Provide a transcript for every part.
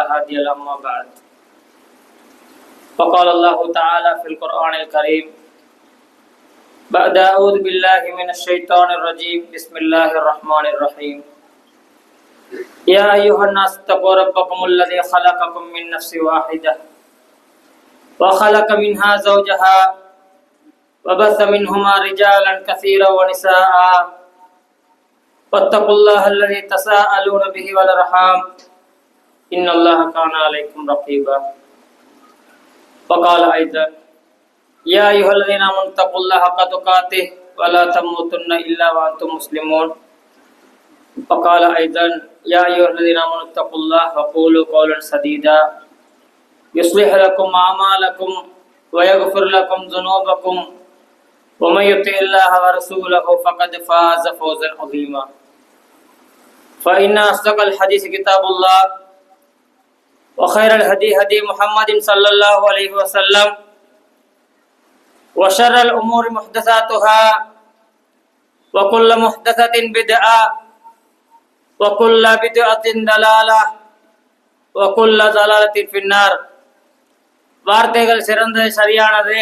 فلا هادي له. أما بعد فقال الله تعالى في القرآن الكريم بعد أعوذ بالله من الشيطان الرجيم بسم الله الرحمن الرحيم يا أيها الناس اتقوا ربكم الذي خلقكم من نفس واحدة وخلق منها زوجها وبث منهما رجالا كثيرا ونساء واتقوا الله الذي تساءلون به والأرحام إن الله كان عليكم رقيبا. وقال أيضا يا أيها الذين آمنوا اتقوا الله حق تقاته ولا تموتن إلا وأنتم مسلمون. وقال أيضا يا أيها الذين آمنوا اتقوا الله وقولوا قولا سديدا يصلح لكم أعمالكم ويغفر لكم ذنوبكم ومن يطع الله ورسوله فقد فاز فوزا عظيما. فإن أصدق الحديث كتاب الله وخير الهدي هدي محمد صلى الله عليه وسلم وشر الأمور محدثاتها وكل محدثة بدعة وكل بدعة ضلالة وكل ضلالة في النار. வார்த்தைகள் சிறந்தது, சரியானது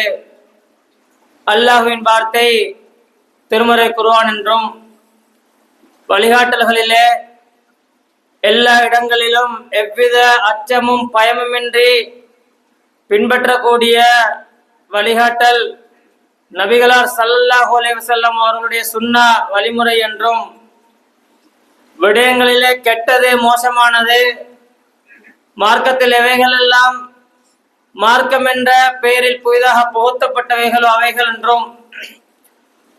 அல்லாஹ்வின் வார்த்தை திருமறை குர்ஆன் என்றும் வழிகாட்டல்களிலே எல்லா இடங்களிலும் எவ்வித அச்சமும் பயமுமின்றி பின்பற்றக்கூடிய வழிகாட்டல் நபிகளார் ஸல்லல்லாஹு அலைஹி வஸல்லம் அவர்களுடைய சுன்னா வழிமுறை என்றும் விடயங்களிலே கெட்டது மோசமானது மார்க்கத்தில் எவைகளெல்லாம் மார்க்கம் என்ற பெயரில் புதிதாக புகுத்தப்பட்டவைகளோ அவைகள் என்றும்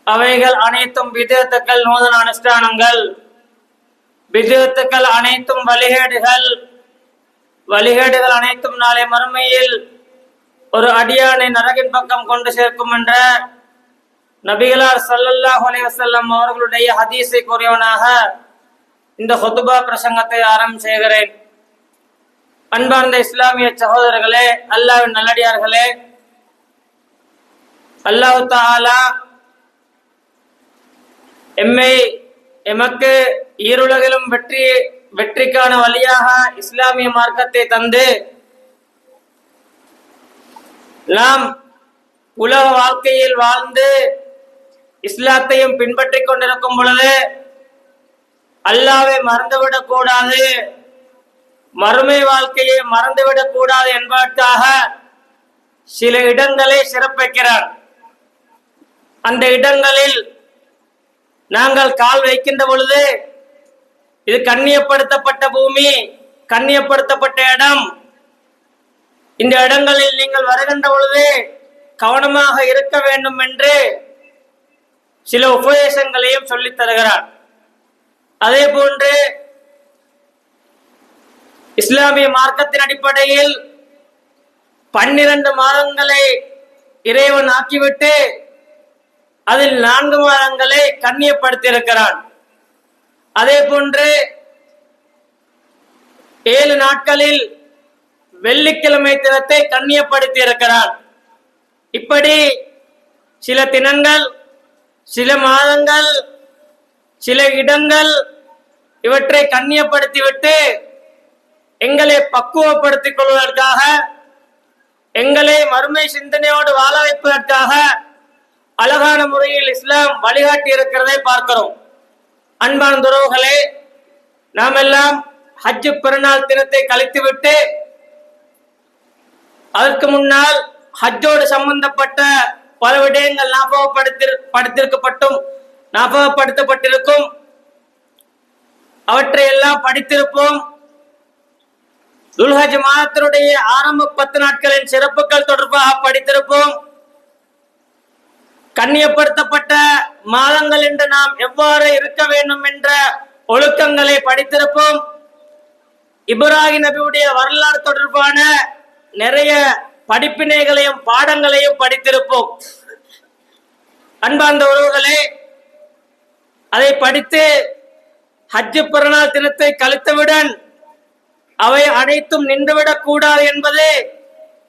அவைகள் அனைத்தும் பிதஅத்துக்கள், நூதன அனுஷ்டானங்கள், பிதஅத்துக்கள் அனைத்தும் வழிகேடுகள் அனைத்தும் நாளை மறுமையில் ஒரு அடியானை நரகின் பக்கம் கொண்டு சேர்க்கும் என்ற நபிகளார் ஸல்லல்லாஹு அலைஹி வஸல்லம் அவர்களுடைய ஹதீஸை கூறியவனாக இந்த ஹுத்பா பிரசங்கத்தை ஆரம்பம் செய்கிறேன். அன்பார்ந்த இஸ்லாமிய சகோதரர்களே, அல்லாஹ்வின் நல்லடியார்களே, அல்லாஹ் தஆலா எமக்கு ஈருலகிலும் வெற்றிக்கான வழியாக இஸ்லாமிய மார்க்கத்தை தந்து நாம் உலக வாழ்க்கையில் வாழ்ந்து இஸ்லாத்தையும் பின்பற்றிக் கொண்டிருக்கும் பொழுது அல்லாஹ்வை மறந்துவிடக் கூடாது, மறுமை வாழ்க்கையை மறந்துவிடக் கூடாது என்பதற்காக சில இடங்களை சிறப்பிக்கிறார். அந்த இடங்களில் நாங்கள் கால் வைக்கின்ற பொழுது இது கண்ணியப்படுத்தப்பட்ட பூமி, கண்ணியப்படுத்தப்பட்ட இடம். இந்த இடங்களில் நீங்கள் வருகின்ற பொழுது கவனமாக இருக்க வேண்டும் என்று சில உபதேசங்களையும் சொல்லித் தருகிறார். அதே போன்று இஸ்லாமிய மார்க்கத்தின் அடிப்படையில் 12 மாதங்களை இறைவன் ஆக்கிவிட்டு அதில் 4 மாதங்களை கண்ணியப்படுத்தி இருக்கிறான். அதே போன்று 7 நாட்களில் வெள்ளிக்கிழமை தினத்தை கண்ணியப்படுத்தி இருக்கிறான். இப்படி சில தினங்கள், சில மாதங்கள், சில இடங்கள் இவற்றை கண்ணியப்படுத்திவிட்டு எங்களை பக்குவப்படுத்திக் கொள்வதற்காக, எங்களை மறுமை சிந்தனையோடு வாழ வைப்பதற்காக அழகான முறையில் இஸ்லாம் வழிகாட்டி இருக்கிறதை பார்க்கிறோம். அன்பான உறவுகளே, நாம் எல்லாம் ஹஜ் பெருநாள் தினத்தை கழித்துவிட்டு அதற்கு முன்னால் ஹஜ்ஜோடு சம்பந்தப்பட்ட பல விடயங்கள் ஞாபகப்படுத்தப்பட்டிருக்கும். அவற்றை எல்லாம் படித்திருப்போம். துல்ஹஜ் மாதத்தினுடைய ஆரம்ப 10 நாட்களின் சிறப்புகள் தொடர்பாக படித்திருப்போம். கண்ணியப்படுத்தப்பட்ட மாதங்கள் என்று நாம் எவ்வாறு இருக்க வேண்டும் என்ற ஒழுக்கங்களை படித்திருப்போம். இப்ராஹிம் நபியுடைய வரலாறு தொடர்பான நிறைய படிப்பினைகளையும் பாடங்களையும் படித்திருப்போம். அன்பார்ந்த உறவுகளே, அதை படித்து ஹஜ் பெருநாள் தினத்தை கழித்தவுடன் அவை அனைத்தும் நின்றுவிடக் கூடாது என்பது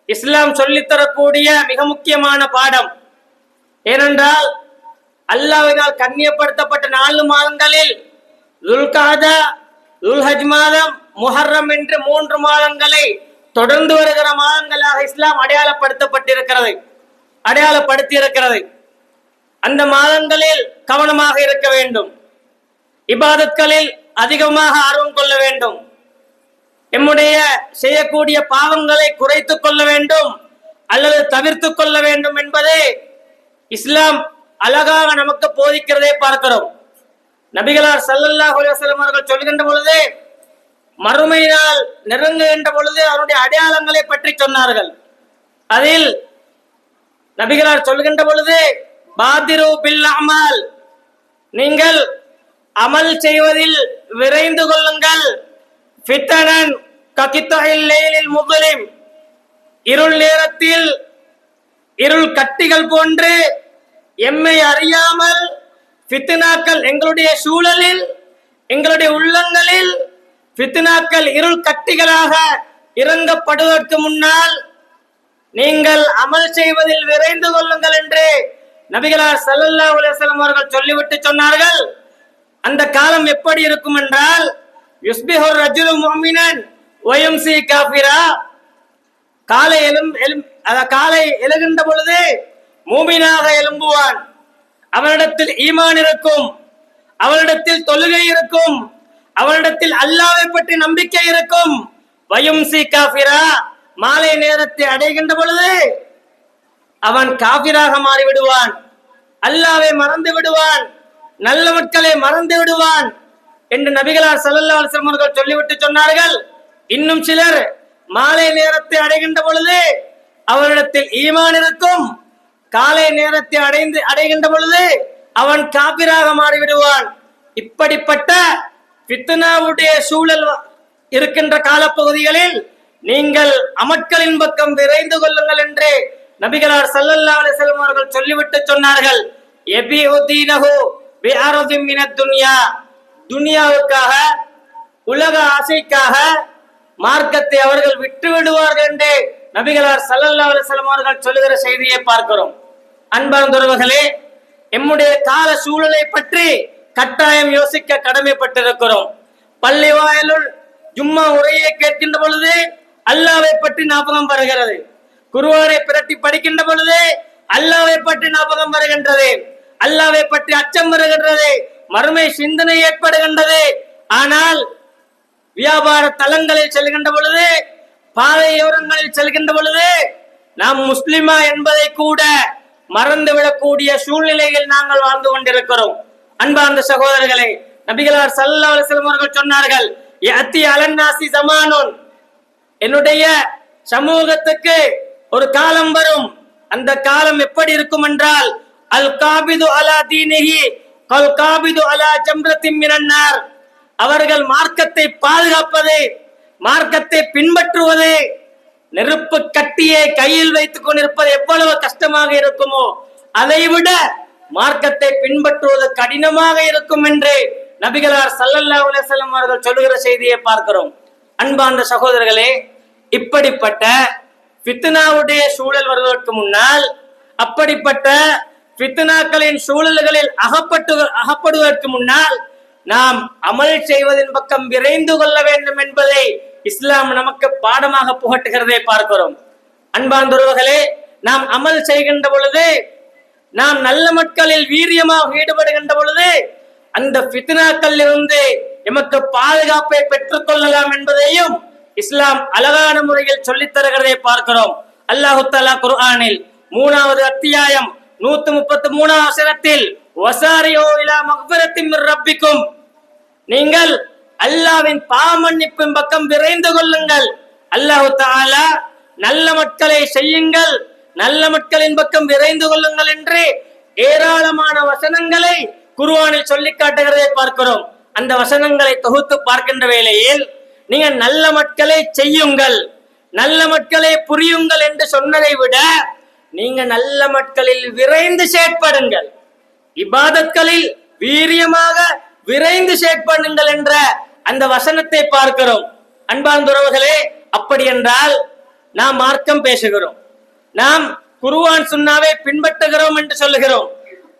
இஸ்லாம் சொல்லித்தரக்கூடிய மிக முக்கியமான பாடம். ஏனென்றால் அல்லாஹ்வினால் கண்ணியப்படுத்தப்பட்ட 4 மாதங்களில் துல்காதா, துல்ஹஜ் மாதம், முஹர்ரம் என்று 3 மாதங்களை தொடர்ந்து வருகிற மாதங்களாக இஸ்லாம் அடையாளப்படுத்தி அந்த மாதங்களில் கவனமாக இருக்க வேண்டும். இபாதத்களில் அதிகமாக ஆர்வம் கொள்ள வேண்டும். எம்முடைய செய்யக்கூடிய பாவங்களை குறைத்துக் கொள்ள வேண்டும் அல்லது தவிர்த்து கொள்ள வேண்டும் என்பதை இஸ்லாம் அழகாக நமக்கு போதிக்கிறதை பார்க்கிறோம். நபிகளார் ஸல்லல்லாஹு அலைஹி வஸல்லம் அவர்கள் சொல்கின்ற பொழுது, மறுமை நாள் நெருங்குகின்ற பொழுது அவருடைய அடையாளங்களை பற்றி சொன்னார்கள். அதில் நபிகளார் சொல்கின்ற பொழுது, பாதிரு பில் அமல், நீங்கள் அமல் செய்வதில் விரைந்து கொள்ளுங்கள். ஃபித்னன் ககித்தஹில் லைலில் முஸ்லிம், இருள் நேரத்தில் இருள் கட்டிகள் போன்று எம்மை அறியாமல் ஃபித்னாக்கள் எங்களுடைய சூழலில், எங்களுடைய உள்ளங்களில் ஃபித்னாக்கள் இருள் கட்டிகளாக இறங்கப்படுவதற்கு முன்னால் நீங்கள் அமல் செய்வதில் விரைந்து கொள்ளுங்கள் என்று நபிகளார் ஸல்லல்லாஹு அலைஹி வஸல்லம் அவர்கள் சொல்லிவிட்டு சொன்னார்கள். அந்த காலம் எப்படி இருக்கும் என்றால், யுஸ்பிஹு ரஜுலு முஃமினன் வ யும்சி காஃபிரா, காலை எழுகின்ற பொழுது மூமினாக எழும்புவான், அவனிடத்தில் ஈமான் இருக்கும், அவனிடத்தில் தொழுகை இருக்கும், அவனிடத்தில் அல்லாஹ்வை பற்றி நம்பிக்கை இருக்கும். வயும்சி காஃபிரா, மாலை நேரத்தை அடைகின்ற பொழுது அவன் காஃபிராக மாறிவிடுவான், அல்லாஹ்வை மறந்து விடுவான், நல்ல மக்களை மறந்து விடுவான் என்று நபிகளார் ஸல்லல்லாஹு அலைஹி வஸல்லம் அவர்கள் சொல்லிவிட்டு சொன்னார்கள். இன்னும் சிலர் மாலை நேரத்தை அடைகின்ற பொழுது அவனிடத்தில் ஈமான் இருக்கும், காலை நேரத்தை அடைகின்ற பொழுது அவன் காபிராக மாறிவிடுவான். இப்படிப்பட்ட ஃபித்னாவுடைய சூழல் இருக்கின்ற காலப்பகுதிகளில் நீங்கள் அமட்களின் பக்கம் விரைந்து கொள்ளுங்கள் என்று நபிகளார் ஸல்லல்லாஹு அலைஹி வஸல்லம் அவர்கள் சொல்லிவிட்டு சொன்னார்கள். யபிஉதீனஹு பிஅரதின் மினத் துன்யா, துன்யாவுக்காக, உலக ஆசைக்காக மார்க்கத்தை அவர்கள் விட்டு விடுவார்கள் என்று நபிகளார் ஸல்லல்லாஹு அலைஹி வஸல்லம் அவர்கள் சொல்லுகிற செய்தியை பார்க்கிறோம். அன்பார்ந்தவர்களே, எம்முடைய கால சூழலை பற்றி கட்டாயம் யோசிக்க கடமைப்பட்டிருக்கிறோம். பள்ளி வாயிலுள் ஜும்மா உரையை கேட்கின்ற பொழுது அல்லாஹ்வை பற்றி ஞாபகம் வருகிறது. குர்ஆனை பிரட்டி படிக்கின்ற பொழுது அல்லாஹ்வை பற்றி ஞாபகம் வருகின்றது, அல்லாஹ்வை பற்றி அச்சம் வருகின்றது, மறுமை சிந்தனை ஏற்படுகின்றது. ஆனால் வியாபார தலங்களில் செல்கின்ற பொழுது, பாதையோரங்களில் செல்கின்ற பொழுது நாம் முஸ்லிமா என்பதை கூட மறந்துவிடக்கூடிய சூழ்நிலையில் நாங்கள் வாழ்ந்து கொண்டிருக்கிறோம். அன்பார்ந்த சகோதரர்களே, நபிகளார் ஸல்லல்லாஹு அலைஹி வஸல்லம் அவர்கள் சொன்னார்கள், யஅதி அலன்னாசி ஸமானுன், என்னுடைய சமூகத்துக்கு ஒரு காலம் வரும். அந்த காலம் எப்படி இருக்கும் என்றால், அல் காபிது அலா தீனிஹி கல் காபிது அலா ஜம்ரத்தின் மினன் நார், அவர்கள் மார்க்கத்தை பாதுகாப்பது, மார்க்கத்தை பின்பற்றுவது, நெருப்பு கட்டியை கையில் வைத்துக் கொண்டிருப்பது எவ்வளவு கஷ்டமாக இருக்குமோ அதைவிட மார்க்கத்தை பின்பற்றுவது கடினமாக இருக்கும் என்று நபிகளார் ஸல்லல்லாஹு அலைஹி வஸல்லம் அவர்கள் சொல்லுகிற செய்தியை பார்க்கிறோம். அன்பார்ந்த சகோதரர்களே, இப்படிப்பட்ட ஃபித்னாவுடைய சூழல் வருவதற்கு முன்னால், அப்படிப்பட்ட ஃபித்னாக்களின் சூழல்களில் அகப்படுவதற்கு முன்னால் நாம் அமல் செய்வதன் பக்கம் விரைந்து கொள்ள வேண்டும் என்பதை இஸ்லாம் நமக்கு பாடமாக புகட்டுகிறதை பார்க்கிறோம். அன்பார்ந்தவர்களே, நாம் அமல் செய்கின்ற பொழுது, நாம் நல்ல மக்களில் வீரியமாக ஈடுபடுகின்ற பொழுது அந்த ஃபித்னாக்களில் இருந்து எமக்கு பாதுகாப்பை பெற்றுக் கொள்ளலாம் என்பதையும் இஸ்லாம் அழகான முறையில் சொல்லித் தருகிறதை பார்க்கிறோம். அல்லாஹு தஆலா குர்ஆனில் 3வது அத்தியாயம் 133வது வசனத்தில், வஸாரியு இலா மக்ஃபிரத்தின் மிர் ரப்பிக்கும், நீங்கள் அல்லாஹ்வின் பாவ மன்னிப்பின் பக்கம் விரைந்து கொள்ளுங்கள். அல்லாஹு தஆலா நல்ல மக்களை செய்யுங்கள், நல்ல மக்களின் பக்கம் விரைந்து கொள்ளுங்கள் என்று ஏராளமான வசனங்களை குர்ஆனில் சொல்லி காட்டுகிறதை பார்க்கிறோம். அந்த வசனங்களை தொகுத்து பார்க்கின்ற வேளையில், நீங்க நல்ல மக்களை செய்யுங்கள், நல்ல மக்களை புரியுங்கள் என்று சொன்னதை விட நீங்க நல்ல மக்களில் விரைந்து செயற்படுங்கள், இபாதத்களில் வீரியமாக விரைந்து செயற்படுங்கள் என்ற அந்த வசனத்தை பார்க்கிறோம். அன்பார்ந்தவர்களே, அப்படி என்றால் நாம் மார்க்கம் பேசுகிறோம், நாம் குர்ஆன் சுன்னாவை பின்பற்றுகிறோம் என்று சொல்லுகிறோம்.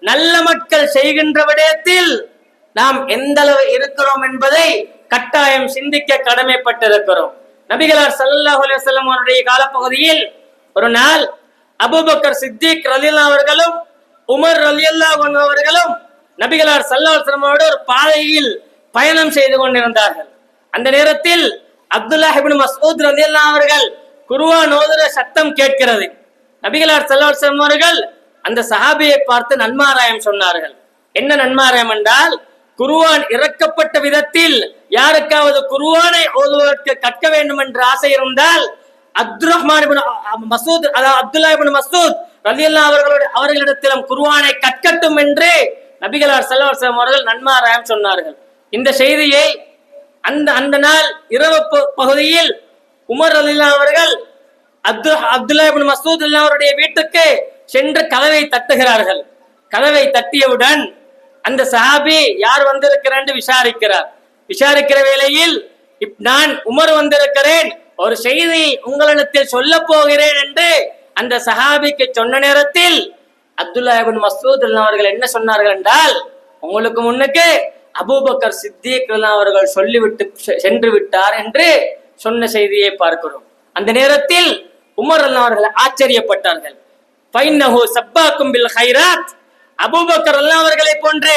நல்ல மக்கள் செய்கின்ற விடயத்தில் நாம் எந்த அளவு இருக்கிறோம் என்பதை கட்டாயம் சிந்திக்க கடமைப்பட்டிருக்கிறோம். நபிகளார் ஸல்லல்லாஹு அலைஹி வஸல்லம் அவருடைய காலப்பகுதியில் ஒரு நாள் அபூபக்கர் சித்திக் ரலியல்லாஹு அவர்களும் உமர் ரலியல்லாஹு அன்ஹு அவர்களும் நபிகளார் ஸல்லல்லாஹு அலைஹி வஸல்லம் ஒரு பாதையில் பயணம் செய்து கொண்டிருந்தார்கள். அந்த நேரத்தில் அப்துல்லாஹ் இப்னு மஸ்ஊத் ரலியல்லாஹு அவர்கள் குர்ஆன் ஓதுற சத்தம் கேட்கிறது. நபிகளார் ஸல்லல்லாஹு அலைஹி வஸல்லம் அவர்கள் அந்த சஹாபியை பார்த்து நன்மாராயம் சொன்னார்கள். என்ன நன்மாராயம் என்றால், குர்ஆன் இறக்கப்பட்ட விதத்தில் யாருக்காவது குர்ஆனை ஓதுவதற்கு கற்க வேண்டும் என்ற ஆசை இருந்தால் அப்துல்லாஹ் இப்னு மஸ்ஊத் ரலியல்லாஹு அவர்களிடத்திலும் குர்ஆனை கற்கட்டும் என்று நபிகளார் ஸல்லல்லாஹு அலைஹி வஸல்லம் அவர்கள் நன்மாராயம் சொன்னார்கள். இந்த செய்தியை அந்த நாள் இரவு பகுதியில் உமர் ரலியல்லாஹு அவர்கள் அப்துல்லாஹ் இப்னு மஸ்ஊத் ரலியல்லாஹு அவருடைய வீட்டுக்கு சென்று கதவை தட்டுகிறார்கள். கதவை தட்டியவுடன் அந்த சஹாபி யார் வந்திருக்கிறார் என்று விசாரிக்கிற வேளையில் நான் உமர் வந்திருக்கிறேன், ஒரு செய்தி உங்களிடத்தில் சொல்ல போகிறேன் என்று அந்த சஹாபிக்கு சொன்ன நேரத்தில் அப்துல்லாஹ் இப்னு மஸ்ஊத் ரலியல்லாஹு அவர்கள் என்ன சொன்னார்கள் என்றால், உங்களுக்கு முன்னுக்கு அபூபக்கர் சித்திக் ரலியல்லாஹு அவர்கள் சொல்லிவிட்டு சென்று விட்டார் என்று சொன்ன செய்தியை பார்க்கிறோம். அந்த நேரத்தில் உமர் ரலியல்லாஹு அவர்கள் ஆச்சரியப்பட்டார்கள். ஃபைன்னஹு சப்பாக்கும் பில் கைராத், அபூபக்கர் ரலியல்லாஹு அவர்களை போன்று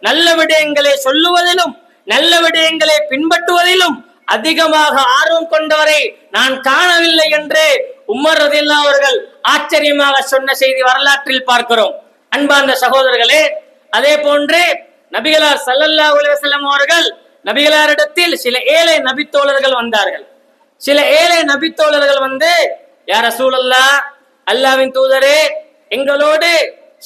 நல்ல விடயங்களை சொல்லுவதிலும் நல்ல விடயங்களை பின்பற்றுவதிலும் அதிகமாக ஆர்வம் கொண்டவரை நான் காணவில்லை என்று உமர் ரலியல்லாஹு அவர்கள் ஆச்சரியமாக சொன்ன செய்தி வரலாற்றில் பார்க்கிறோம். அன்பார்ந்த சகோதரர்களே, அதே போன்று நபிகளார் ஸல்லல்லாஹு அலைஹி வஸல்லம் அவர்கள் நபிகளாரிடத்தில் சில ஏழை நபித்தோழர்கள் வந்தார்கள். சில ஏழை நபித்தோழர்கள் வந்து, யா ரசூலல்லாஹ், அல்லாஹ்வின் தூதரே, எங்களோடு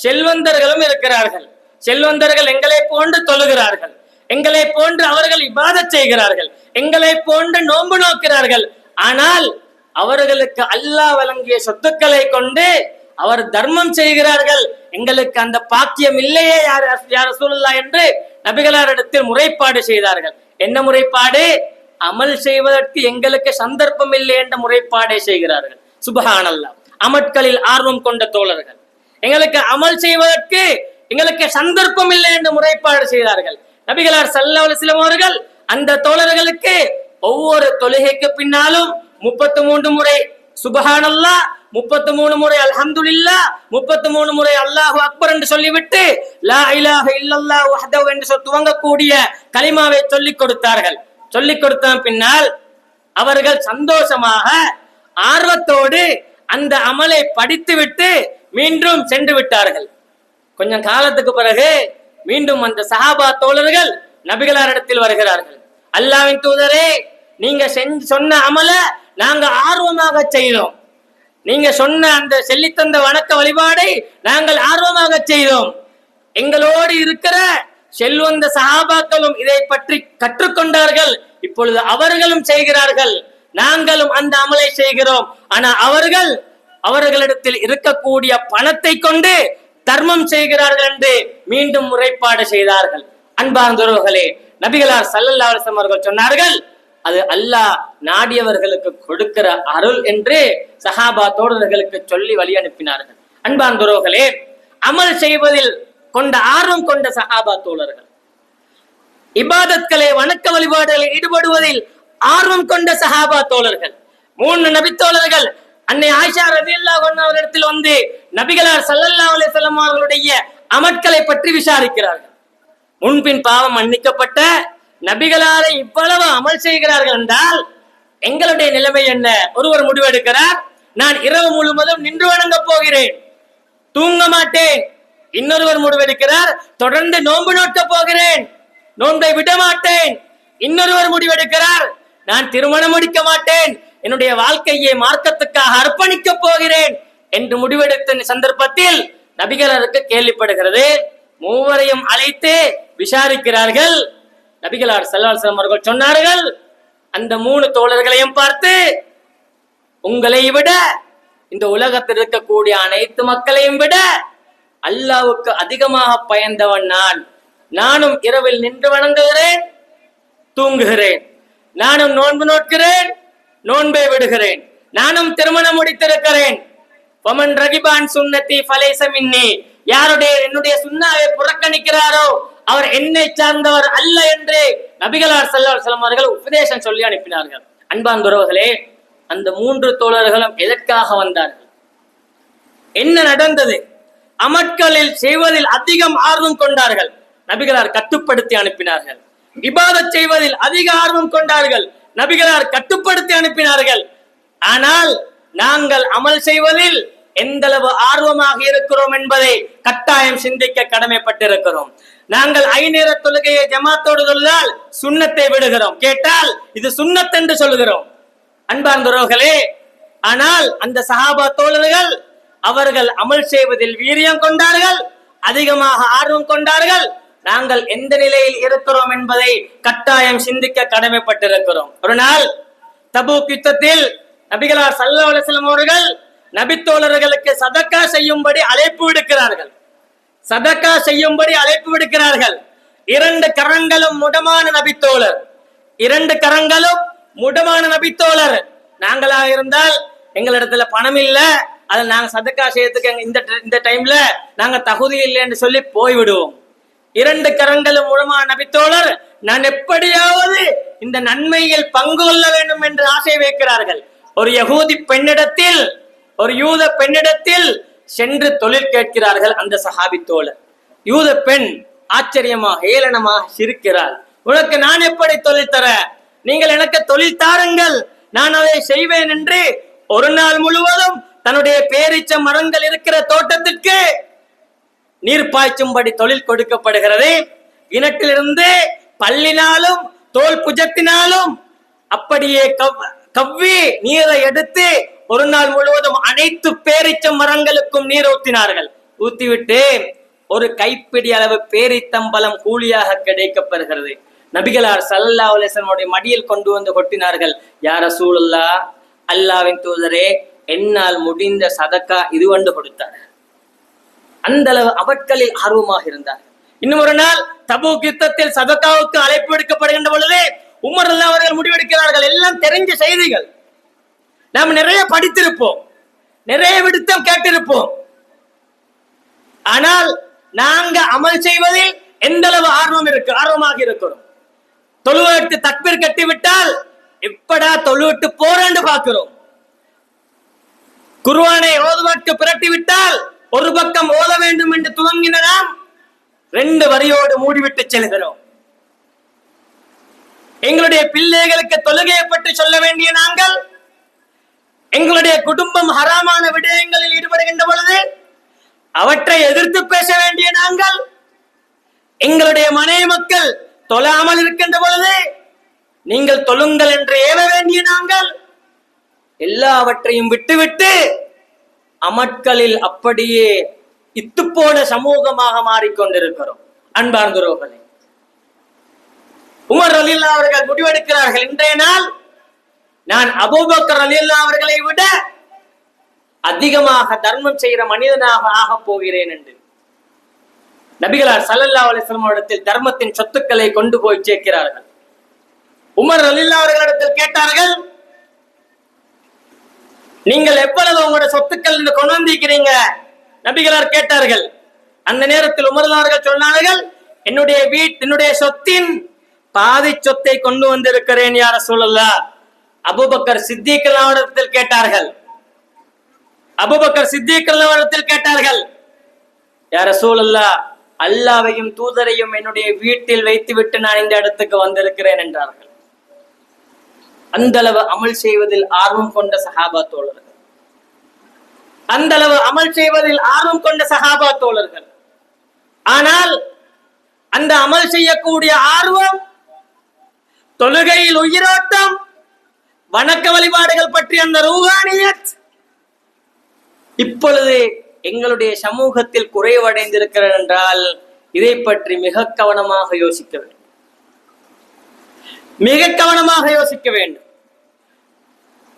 செல்வந்தர்களும் இருக்கிறார்கள். செல்வந்தர்கள் எங்களை போன்று தொழுகிறார்கள், எங்களை போன்று அவர்கள் இபாதத் செய்கிறார்கள், எங்களை போன்று நோன்பு நோக்கிறார்கள். ஆனால் அவர்களுக்கு அல்லாஹ் வழங்கிய சொத்துக்களை கொண்டு அவர் தர்மம் செய்கிறார்கள். எங்களுக்கு அந்த பாக்கியம் இல்லையே யா ரசூலுல்லாஹ் என்று நபிகளாரிடத்தில் முறைப்பாடு செய்தார்கள். என்ன முறைப்பாடு? அமல் செய்வதற்கு எங்களுக்கு சந்தர்ப்பம் இல்லை என்ற முறைப்பாடை செய்கிறார்கள். சுப்ஹானல்லாஹ். அமட்களில் ஆர்வம் கொண்ட தோழர்கள், எங்களுக்கு அமல் செய்வதற்கு எங்களுக்கு சந்தர்ப்பம் இல்லை என்று முறைப்பாடு செய்தார்கள். நபிகளார் ஸல்லல்லாஹு அலைஹி வஸல்லம் அவர்கள் அந்த தோழர்களுக்கு ஒவ்வொரு தொழுகைக்கு பின்னாலும் 33 முறை சுப்ஹானல்லாஹ், 33 முறை அல்ஹம்துலில்லாஹ், 33 முறை அல்லாஹு அக்பர் என்று சொல்லிவிட்டு லா இலாஹ இல்லல்லாஹ் வஹ்தஹு என்று துவங்கக்கூடிய கலிமாவை சொல்லிக் கொடுத்தார்கள். சொல்லிக் கொடுத்த பின்னால் அவர்கள் சந்தோஷமாக ஆர்வத்தோடு அந்த அமலை படித்துவிட்டு மீண்டும் சென்று விட்டார்கள். கொஞ்சம் காலத்துக்கு பிறகு மீண்டும் அந்த சஹாபா தோழர்கள் நபிகளாரிடத்தில் வருகிறார்கள். அல்லாஹ்வின் தூதரே, நீங்க சொன்ன அமல நாங்க ஆர்வமாக செய்தோம், நீங்க சொன்ன அந்த செல்லித்தந்த வணக்க வழிபாடை நாங்கள் ஆர்வமாக செய்தோம். எங்களோடு இருக்கிற செல்வந்த சஹாபாக்களும் இதை பற்றி கற்றுக்கொண்டார்கள், இப்பொழுது அவர்களும் செய்கிறார்கள், நாங்களும் அந்த அமலை செய்கிறோம். ஆனா அவர்களிடத்தில் இருக்கக்கூடிய பணத்தை கொண்டு தர்மம் செய்கிறார்கள் என்று மீண்டும் முறைப்பாடு செய்தார்கள். அன்பார்ந்தவர்களே, நபிகளார் ஸல்லல்லாஹு அலைஹி வஸல்லம் அவர்கள் சொன்னார்கள், அது அல்லாஹ் நாடியவர்களுக்கு கொடுக்கிற அருள் என்று சஹாபா தோழர்களுக்கு சொல்லி வழி அனுப்பினார்கள். அன்பார்ந்தவர்களே, அமல் செய்வதில் கொண்ட ஆர்வம் கொண்ட சஹாபா தோழர்கள், இபாதத்களை வணக்க வழிபாடுகளில் ஈடுபடுவதில் ஆர்வம் கொண்ட சஹாபா தோழர்கள், 3 நபித்தோழர்கள் அன்னை ஆயிஷா ரலியல்லாஹு அன்ஹா அவர்களிடத்தில் வந்து நபிகளார் ஸல்லல்லாஹு அலைஹி வஸல்லம் அவர்களுடைய அமல்களை பற்றி விசாரிக்கிறார்கள். முன்பின் பாவம் மன்னிக்கப்பட்ட நபிகளாரை இவ்வளவு அமல் செய்கிறார்கள் என்றால் எங்களுடைய நிலைமை என்ன? ஒருவர் முடிவெடுக்கிறார், நான் இரவு முழுவதும் நின்று வணங்க போகிறேன், தூங்க மாட்டேன். இன்னொருவர் முடிவெடுக்கிறார், தொடர்ந்து நோன்பு நோக்க போகிறேன், நோன்பை விட மாட்டேன். இன்னொருவர் முடிவெடுக்கிறார், நான் திருமணம் முடிக்க மாட்டேன், என்னுடைய வாழ்க்கையை மார்க்கத்துக்காக அர்ப்பணிக்க போகிறேன் என்று முடிவெடுத்த சந்தர்ப்பத்தில் நபிகளாருக்கு கேள்விப்படுகிறது. மூவரையும் அழைத்து விசாரிக்கிறார்கள். நபிகளார் ஸல்லல்லாஹு அலைஹி வஸல்லம் அவர்கள் சொன்னார்கள், அந்த 3 தோழர்களையும் பார்த்து, உங்களை விட இந்த உலகத்தில் இருக்கக்கூடிய அனைத்து மக்களையும் விட அல்லாஹ்வுக்கு அதிகமாக பயந்தவன் நானும் இரவில் நின்று வணங்குகிறேன், தூங்குகிறேன், நானும் நோன்பு நோட்கிறேன், நோன்பை விடுகிறேன், நானும் திருமணம் முடித்திருக்கிறேன். ஃபமன் ரகிபான் சுன்னதி ஃபலைஸ மின்னி, யாருடைய என்னுடைய சுன்னாவை புறக்கணிக்கிறாரோ அவர் என்னை சார்ந்தவர் அல்ல என்று நபிகளார் ஸல்லல்லாஹு அலைஹி வஸல்லம் அவர்கள் உபதேசம் சொல்லி அனுப்பினார்கள். அன்பார்ந்தவர்களே, அந்த 3 தோழர்களும் எதற்காக வந்தார்கள்? என்ன நடந்தது? அமட்களில் செய்வதில் அதிகம் ஆர்வம் கொண்டார்கள். நபிகளார் கட்டுப்படுத்தி அனுப்பினார்கள். இபாதத் செய்வதில் அதிக ஆர்வம் கொண்டார்கள். நபிகளார் கட்டுப்படுத்தி அனுப்பினார்கள். ஆனால் நாங்கள் அமல் செய்வதில் எந்த அளவு ஆர்வமாக இருக்கிறோம் என்பதை கட்டாயம் சிந்திக்க கடமைப்பட்டிருக்கிறோம். நாங்கள் 5 நேர தொழுகையை ஜமாத்தோடு தொழுதால் சுன்னத்தை விடுகிறோம். கேட்டால் இது சுன்னத் என்று சொல்கிறோம். அன்பார்ந்தவர்களே, ஆனால் அந்த சஹாபா தோழர்கள் அவர்கள் அமல் செய்வதில் வீரியம் கொண்டார்கள், அதிகமாக ஆர்வம் கொண்டார்கள். நாங்கள் எந்த நிலையில் இருக்கிறோம் என்பதை கட்டாயம் சிந்திக்க கடமைப்பட்டிருக்கிறோம். ஒரு நாள் தபூக் யுத்தத்தில் நபிகளார் ஸல்லல்லாஹு அலைஹி வஸல்லம் அவர்கள் நபித்தோழர்களுக்கு சதக்கா செய்யும்படி அழைப்பு விடுக்கிறார்கள். சதக்கா செய்யும்படி அழைப்பு விடுக்கிறார்கள். 2 கரங்களும் முடமான நபித்தோழர், 2 கரங்களும் முடமான நபித்தோழர். நாங்களாக இருந்தால் எங்களிடத்துல பணம் இல்ல, அதை நாங்க சதக்கா செய்யறதுக்கு இந்த டைம்ல நாங்க தகுதி இல்லை என்று சொல்லி போய்விடுவோம். 2 கரங்களும் முடமான நபித்தோழர் நான் எப்படியாவது இந்த நன்மையில் பங்கு கொள்ள வேண்டும் என்று ஆசை வைக்கிறார்கள். ஒரு யகூதி பெண்ணிடத்தில், ஒரு யூத பெண்ணிடத்தில் சென்று தொழில் கேட்கிறார்கள் அந்த சஹாபி தோழர். யூத பெண் ஆச்சரியமாக ஏளனமாக சிரிக்கிறாள். உனக்கு நான் எப்படி தொழில் தர? நீங்கள் எனக்கு தொழில் தாருங்கள், நான் அதை செய்வேன் என்று ஒரு நாள் முழுவதும் தன்னுடைய பேரீச்ச மரங்கள் இருக்கிற தோட்டத்திற்கு நீர் பாய்ச்சும்படி தொழில் கொடுக்கப்படுகிறது. கிணற்றிலிருந்து பல்லினாலும் தோல் புஜத்தினாலும் அப்படியே கவ்வி நீரை எடுத்து ஒரு நாள் முழுவதும் அனைத்து பேரீச்ச மரங்களுக்கும் நீர் ஊத்தினார்கள். ஊத்திவிட்டு ஒரு கைப்பிடி அளவு பேரித்தம்பலம் கூலியாக கிடைக்கப்பெறுகிறது. நபிகளார் ஸல்லல்லாஹு அலைஹி வஸல்லம் மடியில் கொண்டு வந்து கொட்டினார்கள். யா ரசூலுல்லாஹ், அல்லாஹ்வின் தூதரே, என்னால் முடிந்த சதக்கா இது வந்து கொடுத்தார். அந்த அளவு அவட்களில் ஆர்வமாக இருந்தார். இன்னும் ஒரு நாள் தபூக் யுத்தத்தில் சதக்காவுக்கு அழைப்பு விடுக்கப்படுகின்ற பொழுது உமர் ரலியல்லாஹு அவர்கள் முடிவெடுக்கிறார்கள். எல்லாம் தெரிஞ்ச செய்திகள், நாம் நிறைய படித்திருப்போம், நிறைய விடுத்தம் கேட்டிருப்போம். ஆனால் நாங்க அமல் செய்வதில் எந்த அளவு ஆர்வமாக இருக்கிறோம். தொழுவதற்கு தக்பீர் கட்டிவிட்டால் எப்படா தொழுவிட்டு போறேன்னு பார்க்கிறோம். குர்ஆனை ஓதுவதற்கு பிரட்டி விட்டால் ஒரு பக்கம் ஓத வேண்டும் என்று துவங்கின நாம் 2 வரியோடு மூடிவிட்டு செல்கிறோம். எங்களுடைய பிள்ளைகளுக்கு தொழுகையை பற்றி சொல்ல வேண்டிய நாங்கள், எங்களுடைய குடும்பம் ஹராமான விடயங்களில் ஈடுபடுகின்ற பொழுது அவற்றை எதிர்த்து பேச வேண்டிய நாங்கள், எங்களுடைய மனைவி மக்கள் தொழாமல் இருக்கின்ற பொழுது நீங்கள் தொழுங்கள் என்று ஏவ வேண்டிய நாங்கள், எல்லாவற்றையும் விட்டுவிட்டு அமட்களில் அப்படியே இத்துப்போன சமூகமாக மாறிக்கொண்டிருக்கிறோம். அன்பார்ந்தவர்களே, உமர் ரலியல்லாஹு அவர்கள் முடிவெடுக்கிறார்கள், இன்றைய நாள் நான் அபூபக்கர் ரலியல்லாஹு அவர்களை விட அதிகமாக தர்மம் செய்கிற மனிதனாக ஆக போகிறேன் என்று. நபிகளார் ஸல்லல்லாஹு அலைஹி வஸல்லம் இடத்தில் தர்மத்தின் சொத்துக்களை கொண்டு போய் சேர்க்கிறார்கள். உமர் ரலியல்லாஹு அவர்களிடத்தில் கேட்டார்கள், நீங்கள் எவ்வளவு உங்களுடைய சொத்துக்கள் என்று கொண்டு வந்திருக்கிறீங்க? நபிகளார் கேட்டார்கள். அந்த நேரத்தில் உமர் அவர்கள் சொன்னார்கள், என்னுடைய சொத்தின் பாதி சொத்தை கொண்டு வந்திருக்கிறேன் யா ரசூலல்லாஹ். அபூபக்கர் சித்திக் அவரிடத்தில் கேட்டார்கள். யா ரசூலல்லாஹ், அல்லாஹ்வையும் தூதரையும் என்னுடைய வீட்டில் வைத்துவிட்டு நான் இந்த இடத்துக்கு வந்திருக்கிறேன் என்றார்கள். அந்த அளவு அமல் செய்வதில் ஆர்வம் கொண்ட சஹாபா தோழர்கள், அந்த அளவு அமல் செய்வதில் ஆர்வம் கொண்ட சஹாபா தோழர்கள். ஆனால் அந்த அமல் செய்யக்கூடிய ஆர்வம், தொழுகையில் உயிரோட்டம், வணக்க வழிபாடுகள் பற்றி அந்த ரூஹானியத் இப்பொழுது எங்களுடைய சமூகத்தில் குறைவடைந்திருக்கிறது என்றால் இதை பற்றி மிக கவனமாக யோசிக்க வேண்டும்.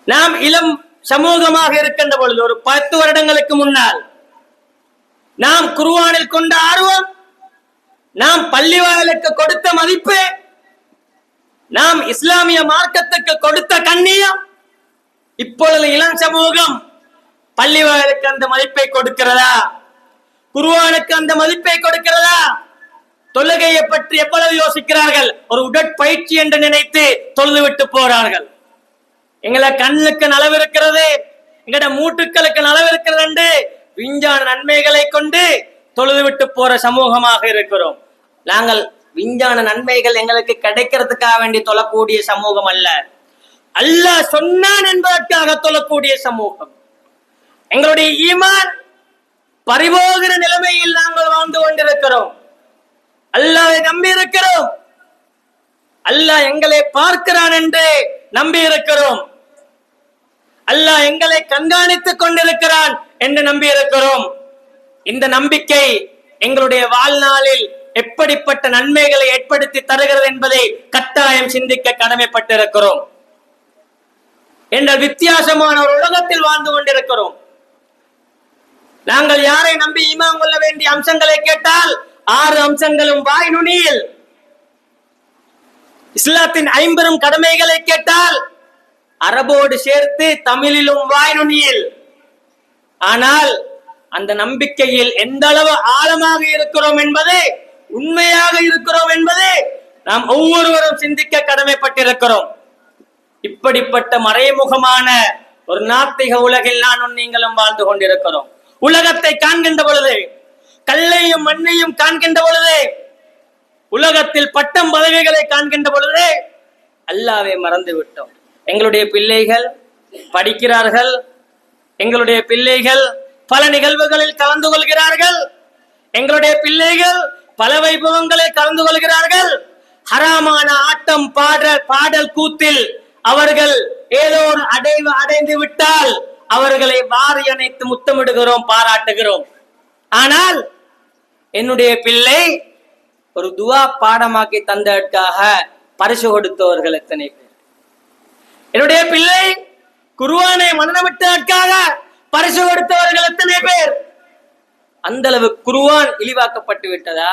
நாம் இளம் சமூகமாக இருக்கின்ற பொழுது ஒரு 10 வருடங்களுக்கு முன்னால் நாம் குர்ஆனில் கொண்ட ஆர்வம், நாம் பள்ளிவாயலுக்கு கொடுத்த மதிப்பு, நாம் இஸ்லாமிய மார்க்கத்துக்கு கொடுத்த கண்ணியம், இப்பொழுது இளம் சமூகம் பள்ளிவாயலுக்கு அந்த மதிப்பை கொடுக்கிறதா? குர்ஆனுக்கு அந்த மதிப்பை கொடுக்கிறதா? தொழுகையை பற்றி எவ்வளவு யோசிக்கிறார்கள்? ஒரு உடற்பயிற்சி என்று நினைத்து தொழுது விட்டு போறார்கள். எங்களை கண்ணுக்கு நலவு இருக்கிறது, எங்கட மூட்டுக்களுக்கு நலவு இருக்கிறது என்று விஞ்ஞான நன்மைகளை கொண்டு தொழுது விட்டு போற சமூகமாக இருக்கிறோம். நாங்கள் விஞ்ஞான நன்மைகள் எங்களுக்கு கிடைக்கிறதுக்காக வேண்டி தொழக்கூடிய சமூகம் அல்ல, அல்லாஹ் சொன்னான் என்பதற்காக தொழக்கூடிய சமூகம். எங்களுடைய ஈமான் பறிபோகிற நிலைமையில் நாங்கள் வாழ்ந்து கொண்டிருக்கிறோம். அல்லாஹ்வை நம்பி இருக்கிறோம், அல்லாஹ் எங்களை பார்க்கிறான் என்று நம்பி இருக்கிறோம், அல்லாஹ் எங்களை கண்காணித்துக் கொண்டிருக்கிறான் என்று நம்பி இருக்கிறோம். இந்த நம்பிக்கை எங்களுடைய வாழ்நாளில் எப்படிப்பட்ட நன்மைகளை ஏற்படுத்தி தருகிறது என்பதை கட்டாயம் சிந்திக்க கடமைப்பட்டிருக்கிறோம். என்ற வித்தியாசமான ஒரு உலகத்தில் வாழ்ந்து கொண்டிருக்கிறோம். நாங்கள் யாரை நம்பி ஈமான் கொள்ள வேண்டிய அம்சங்களை கேட்டால் 6 அம்சங்களும் வாய் நுனியில். இஸ்லாத்தின் 50 கடமைகளை கேட்டால் அரபோடு சேர்த்து தமிழிலும் வாய் நுனியில். ஆனால் அந்த நம்பிக்கையில் எந்த அளவு ஆழமாக இருக்கிறோம் என்பது, உண்மையாக இருக்கிறோம் என்பது நாம் ஒவ்வொருவரும் சிந்திக்க கடமைப்பட்டிருக்கிறோம். இப்படிப்பட்ட மறைமுகமான ஒரு நாத்திக உலகில் நானும் நீங்களும் வாழ்ந்து கொண்டிருக்கிறோம். உலகத்தை காண்கின்ற பொழுது, கல்லையும் மண்ணையும் காண்கின்ற பொழுது, உலகத்தில் பட்டம் பதவிகளை காண்கின்ற பொழுது அல்லாஹ்வை மறந்து விட்டோம். எங்களுடைய பிள்ளைகள் படிக்கிறார்கள், எங்களுடைய பிள்ளைகள் பல நிகழ்வுகளில் கலந்து கொள்கிறார்கள், எங்களுடைய பிள்ளைகள் பல வைபவங்களை கலந்து கொள்கிறார்கள். ஹராமான ஆட்டம் பாடல் கூத்தில் அவர்கள் ஏதோ ஒரு அடைந்து விட்டால் அவர்களை வாரி அணைத்து முத்தமிடுகிறோம், பாராட்டுகிறோம். ஆனால் என்னுடைய பிள்ளை ஒரு துவா பாடமாக்கி தந்ததற்காக பரிசு கொடுத்தவர்கள் எத்தனை பேர்? என்னுடைய பிள்ளை குர்ஆனை மனனமிட்டதற்காக பரிசு கொடுத்தவர்கள் எத்தனை பேர்? அந்த அளவு குர்ஆன் இழிவாக்கப்பட்டு விட்டதா?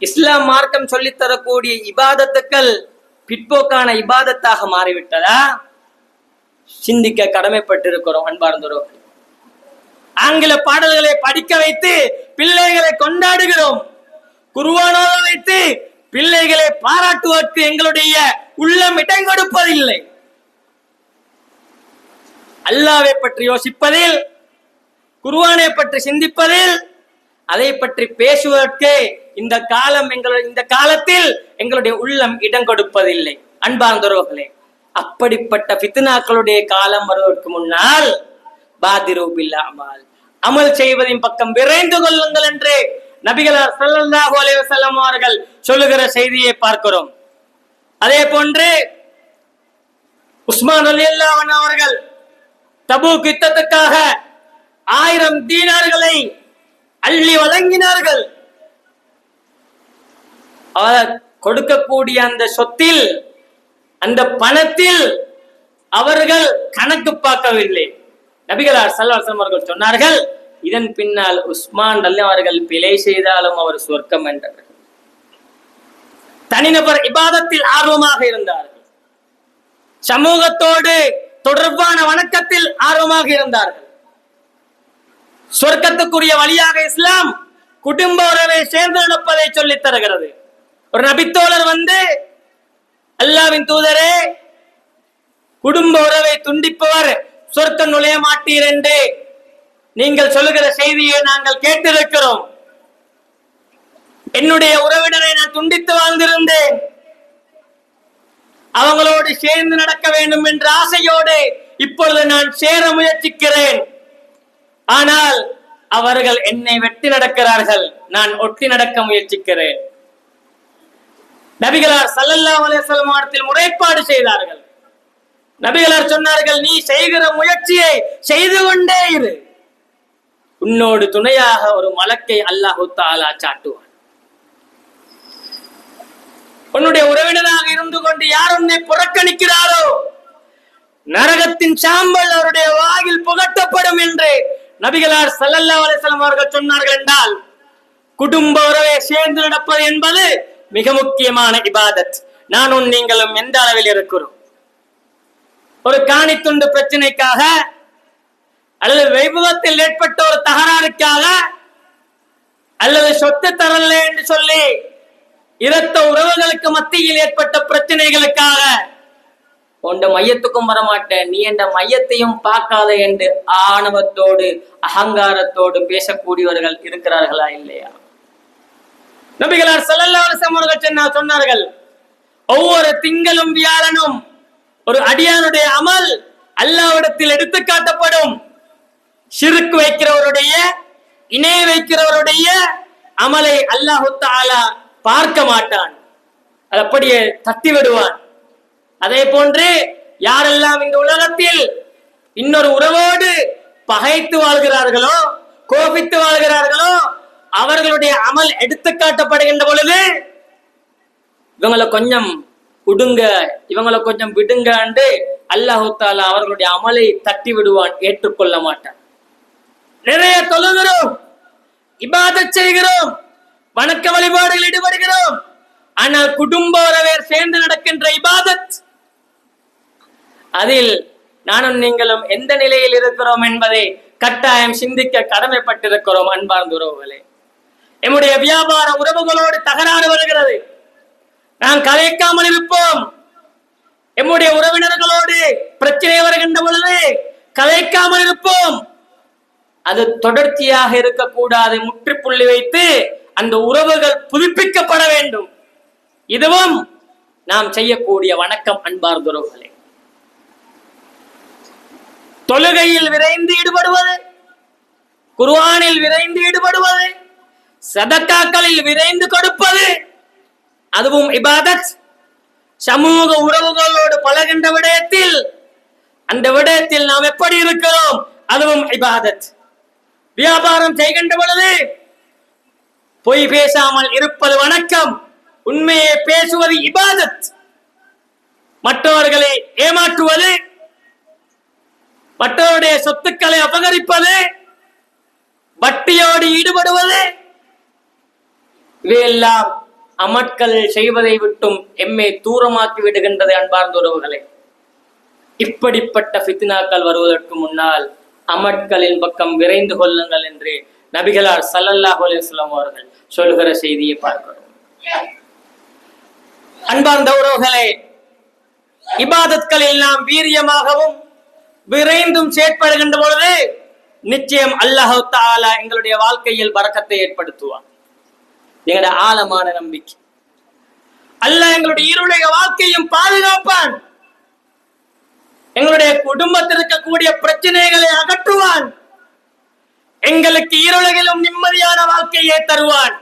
இஸ்லாம் மார்க்கம் சொல்லித் தரக்கூடிய இபாதத்துக்கள் பிற்போக்கான இபாதத்தாக மாறிவிட்டதா? சிந்திக்க கடமைப்பட்டிருக்கிறோம் அன்பார்ந்தவர்களே. ஆங்கில பாடல்களை படிக்க வைத்து பிள்ளைகளை கொண்டாடுகிறோம், குர்ஆனோட வைத்து பிள்ளைகளை பாராட்டுவதற்கு எங்களுடைய உள்ளம் இடம் கொடுப்பதில்லை. அல்லாஹ்வை பற்றி யோசிப்பதில், குர்ஆனை பற்றி சிந்திப்பதில், அதை பற்றி பேசுவதற்கு இந்த காலத்தில் எங்களுடைய உள்ளம் இடம் கொடுப்பதில்லை அன்பார்ந்தவர்களே. அப்படிப்பட்ட ஃபித்னாக்களுடைய காலம் வருவதற்கு முன்னால் பாதிரு பில் அமால், அமல் செய்வதின் பக்கம் விரைந்து கொள்ளுங்கள் என்று நபிகளார் ஸல்லல்லாஹு அலைஹி வஸல்லம் அவர்கள் சொல்லுகிற செய்தியை பார்க்கிறோம். அதே போன்று உஸ்மான் ரலியல்லாஹு அன்ஹு அவர்கள் தபூக் யுத்தத்துக்காக 1000 தீனார்களை அள்ளி வழங்கினார்கள். அவர் கொடுக்கக்கூடிய அந்த சொத்தில், அந்த பணத்தில் அவர்கள் கணக்கு பார்க்கவில்லை. நபிகளார் ஸல்லல்லாஹு அலைஹி வஸல்லம் அவர்கள் சொன்னார்கள், இதன் பின்னால் உஸ்மான் ரலியல்லாஹு அவர்கள் பிழை செய்தாலும் அவர் சொர்க்கம் என்றார்கள். தனிநபர் இபாதத்தில் ஆர்வமாக இருந்தார்கள், சமூகத்தோடு தொடர்பான வணக்கத்தில் ஆர்வமாக இருந்தார்கள். சொர்க்கத்துக்குரிய வழியாக இஸ்லாம் குடும்ப உறவை சேர்ந்து நடப்பதை சொல்லித் தருகிறது. ஒரு நபித்தோழர் வந்து, அல்லாஹ்வின் தூதரே, குடும்ப உறவை துண்டிப்பவர் சொர்க்கம் நுழைய மாட்டீர் என்று நீங்கள் சொல்லுகிற செய்தியை நாங்கள் கேட்டிருக்கிறோம். என்னுடைய உறவினரை நான் துண்டித்து வாழ்ந்திருந்தேன், அவங்களோடு சேர்ந்து நடக்க வேண்டும் என்ற ஆசையோடு இப்பொழுது நான் சேர முயற்சிக்கிறேன். ஆனால் அவர்கள் என்னை வெட்டி நடக்கிறார்கள், நான் ஒட்டி நடக்க முயற்சிக்கிறேன். நபிகளார் ஸல்லல்லாஹு அலைஹி வஸல்லம் இடத்தில் முறைப்பாடு செய்தார்கள். நபிகளார் சொன்னார்கள், நீ செய்கிற முயற்சியை செய்து கொண்டே இரு, உன்னோடு துணையாக ஒரு மலக்கை அல்லாஹ் தஆலா சாட்டுவான். உன்னுடைய உறவினராக இருந்து கொண்டு யார் உன்னை புறக்கணிக்கிறாரோ நரகத்தின் சாம்பல் அவருடைய வாயில் புகட்டப்படும் என்று நபிகளார் ஸல்லல்லாஹு அலைஹி வஸல்லம் அவர்கள் சொன்னார்கள். என்றால் குடும்ப உறவை சேர்ந்து நடப்பது என்பது மிக முக்கியமான இபாதத். நானும் நீங்களும் எந்த அளவில் இருக்கிறோம்? ஒரு காணித்துண்டு பிரச்சனைக்காக அல்லது வைபவத்தில் ஏற்பட்ட ஒரு தகராறுக்காக அல்லது சொத்து தரல என்று சொல்லி இரத்த உறவுகளுக்கு மத்தியில் ஏற்பட்ட பிரச்சனைகளுக்காக உண்ட மையத்துக்கும் வரமாட்டேன், நீ என்ற மையத்தையும் பார்க்காத என்று ஆணவத்தோடு அகங்காரத்தோடு பேசக்கூடியவர்கள் இருக்கிறார்களா இல்லையா? நபிகளார் ஸல்லல்லாஹு அலைஹி வஸல்லம் அவர்கள் சொன்னார்கள், ஒவ்வொரு திங்களும் வியாழனும் ஒரு அடியானுடைய அமல் அல்லாஹ்விடத்தில் எடுத்து காட்டப்படும். ஷிர்க் வைக்கிறவருடைய, இணை வைக்கிறவருடைய அமலை அல்லாஹு தஆலா பார்க்க மாட்டான், அது அப்படியே தட்டி விடுவான். அதே போன்று யாரெல்லாம் இந்த உலகத்தில் இன்னொரு உறவோடு பகைத்து வாழ்கிறார்களோ, கோபித்து வாழ்கிறார்களோ, அவர்களுடைய அமல் எடுத்து காட்டப்படுகின்ற பொழுது இவங்களை கொஞ்சம் விடுங்க, இவங்களை கொஞ்சம் விடுங்க என்று அல்லாஹு தஆலா அவர்களுடைய அமலை தட்டி விடுவான், ஏற்றுக்கொள்ள மாட்டான். நிறைய தொழுகிறோம், இபாதத் செய்கிறோம், வணக்க வழிபாடுகள் ஈடுபடுகிறோம், ஆனால் குடும்ப உறவர் சேர்ந்து நடக்கின்ற இபாதத், அதில் நானும் நீங்களும் எந்த நிலையில் இருக்கிறோம் என்பதை கட்டாயம் சிந்திக்க கடமைப்பட்டிருக்கிறோம். அன்பார்ந்த உறவுகளே, நம்முடைய வியாபார உறவுகளோடு தகராறு வருகிறது, நாம் கலைக்காமல் இருப்போம். நம்முடைய உறவினர்களோடு பிரச்சனை வருகின்ற பொழுது கலைக்காமல் இருப்போம். அது தொடர்ச்சியாக இருக்கக்கூடாது, முற்றுப்புள்ளி வைத்து அந்த உறவுகள் புதுப்பிக்கப்பட வேண்டும். இதுவும் நாம் செய்யக்கூடிய வணக்கம். அன்பார்ந்த உறவுகளே, தொழுகையில் விரைந்து ஈடுபடுவது, குர்ஆனில் விரைந்து ஈடுபடுவது, சதக்காக்களில் விரைந்து கொடுப்பது, அதுவும் இபாதத். சமூக உறவுகளோடு பழகின்ற விடயத்தில், அந்த விடயத்தில் நாம் எப்படி இருக்கிறோம், அதுவும் இபாதத். வியாபாரம் செய்கின்ற பொழுது பொய் பேசாமல் இருப்பது வணக்கம், உண்மையை பேசுவது இபாதத். மற்றவர்களை ஏமாற்றுவது, மற்றவருடைய சொத்துக்களை அபகரிப்பது, வட்டியோடு ஈடுபடுவது, இவையெல்லாம் அமட்கள் செய்வதை விட்டும் எம்மை தூரமாக்கி விடுகின்றது. அன்பார்ந்த உறவுகளே, இப்படிப்பட்ட ஃபித்னாக்கள் வருவதற்கு முன்னால் அமட்களின் பக்கம் விரைந்து கொள்ளுங்கள் என்று நபிகளார் ஸல்லல்லாஹு அலைஹி வஸல்லம் அவர்கள் சொல்கிற செய்தியை பார்க்கிறோம். அன்பார்ந்த உறவுகளே, இபாதத்களில் நாம் வீரியமாகவும் விரைந்தும் செயற்படுகின்ற பொழுது நிச்சயம் அல்லாஹ் தஆலா எங்களுடைய வாழ்க்கையில் பரக்கத்தை ஏற்படுத்துவான். எங்களுடைய ஆழமான நம்பிக்கை, அல்லாஹ் எங்களுடைய இருளுடைய வாழ்க்கையும் பாதுகாப்பான், எங்களுடைய குடும்பத்தில் இருக்கக்கூடிய பிரச்சனைகளை அகற்றுவான், எங்களுக்கு இருளுகிலும் நிம்மதியான வாழ்க்கையை தருவான்.